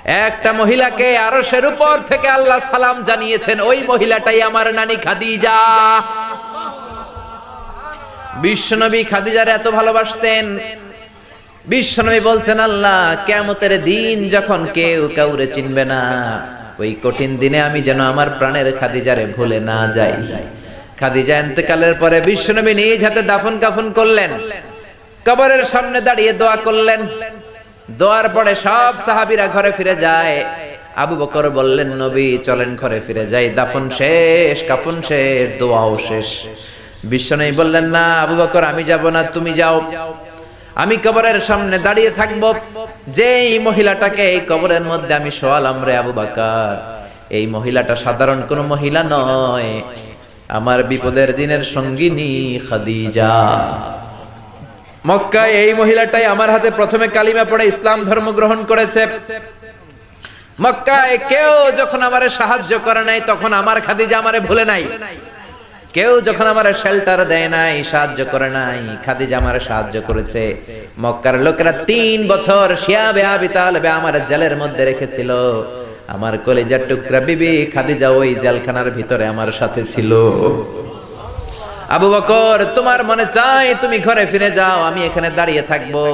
একটা মহিলাকে আরশের উপর থেকে আল্লাহ সালাম জানিয়েছেন, ওই মহিলাটাই আমার নানি খাদিজা। বিশ্বনবী খাদিজার এত ভালোবাসতেন, বিশ্বনবী বলতেন, আল্লাহ কিয়ামতের দিন যখন কেউ কাউরে চিনবে না, ওই কঠিন দিনে আমি যেন আমার প্রাণের খাদিজারে ভুলে না যাই। খাদিজা ইন্তেকালের পরে বিশ্বনবী নিজ হাতে দাফন কাফন করলেন, কবরের সামনে দাঁড়িয়ে দোয়া করলেন। দোয়ার পরে সব সাহাবীরা ঘরে ফিরে যায়। আবু বকর বললেন, নবী চলেন ঘরে ফিরে যাই, দাফন শেষ, কাফন শেষ, দোয়াও শেষ। বিশ্বনবী বললেন, না আবু বকর, আমি যাব না, তুমি যাও, আমি কবরের সামনে দাঁড়িয়ে থাকবো। যেই মহিলাটাকে এই কবরের মধ্যে আমি শোয়ালাম রে আবু বকর, এই মহিলাটা সাধারণ কোনো মহিলা নয়, আমার বিপদের দিনের সঙ্গিনী খাদিজা। মক্কায় এই মহিলাটাই আমার হাতে প্রথমে কালিমা পড়ে ইসলাম ধর্ম গ্রহণ করেছে। মক্কায় কেউ যখন আমারে সাহায্য করে নাই, তখন আমার খাদিজা আমারে ভুলে নাই। কেউ যখন আমার শেল্টার দেয় নাই, সাহায্য করে নাই, খাদিজা আমারে সাহায্য করেছে। মক্কার লোকেরা 3 বছর শিয়াবে আবি তালেবে আমার জেলের মধ্যে রেখেছিল। আমার কলিজার টুকরা বিবি খাদিজা ওই জেলখানার ভিতরে আমার সাথে ছিল। আবু বকর, তোমার মনে চায় তুমি ঘরে ফিরে যাও, আমি এখানে দাঁড়িয়ে থাকবো।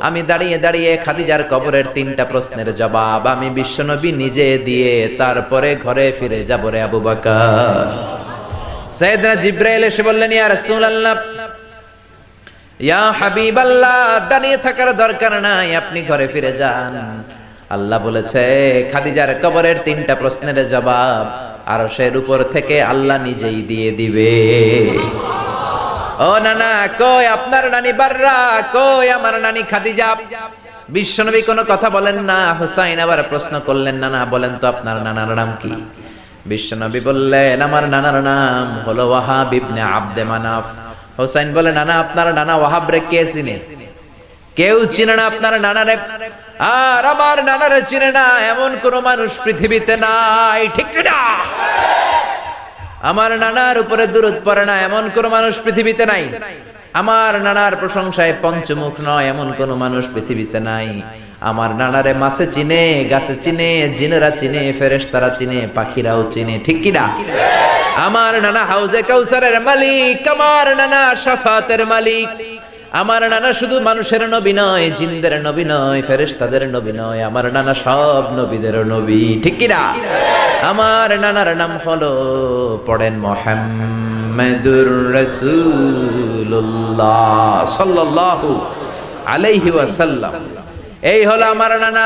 আমি দাঁড়িয়ে দাঁড়িয়ে খাদিজার কবরের 3টা প্রশ্নের জবাব আমি বিশ্বনবী নিজে দিয়ে তারপরে ঘরে ফিরে যাব রে আবু বকর। সাইয়েদনা জিবরাইল এসে বললেন, ইয়া রাসূলুল্লাহ, ইয়া হাবিবাল্লাহ, দাঁড়িয়ে থাকার দরকার নাই, আপনি ঘরে ফিরে যান। আল্লাহ বলেছে খাদিজার কবরের 3টা প্রশ্নের জবাব আরশের উপর থেকে আল্লাহ নিজেই দিয়ে দিবে। ও নানা, কই আপনার নানি বাররা, কই আমার নানি খাদিজা? বিশ্বনবী কোনো কথা বলেন না। হুসাইন আবার প্রশ্ন করলেন, নানা বলেন তো আপনার নানার নাম কি? বিশ্বনবী বললেন, আমার নানার নাম হলো ওয়াহাব ইবনে আব্দে মানাফ। হুসাইন বলে, নানা আপনার নানা ওয়াহাব রে কে চিনে? কেউ চিনে না আপনার নানারে। আর আমার নানারে চিনে না এমন কোন মানুষ পৃথিবীতে নাই, ঠিক না? আমার নানার উপরে দুরূদ পড়ে না এমন কোন মানুষ পৃথিবীতে নাই। আমার নানার প্রশংসায় পঞ্চমুখ নয় এমন কোন মানুষ পৃথিবীতে নাই। আমার নানারে মাছে চিনে, গাছে চিনে, জিনেরা চিনে, ফেরেশতারা চিনে, পাখিরাও চিনে, ঠিক কি না? আমার নানা হাউজে কাউসারের মালিক, আমার নানা শাফাতের মালিক। আমার নানা শুধু মানুষের নবী নয়, জিনদের নবী নয়, ফেরেশতাদের নবী নয়, আমার নানা সব নবীদের নবী, ঠিক কি না? আমার নানার নাম হলো, পড়েন, মুহাম্মাদুর রাসূলুল্লাহ সাল্লাল্লাহু আলাইহি ওয়াসাল্লাম। এই হলো আমার নানা।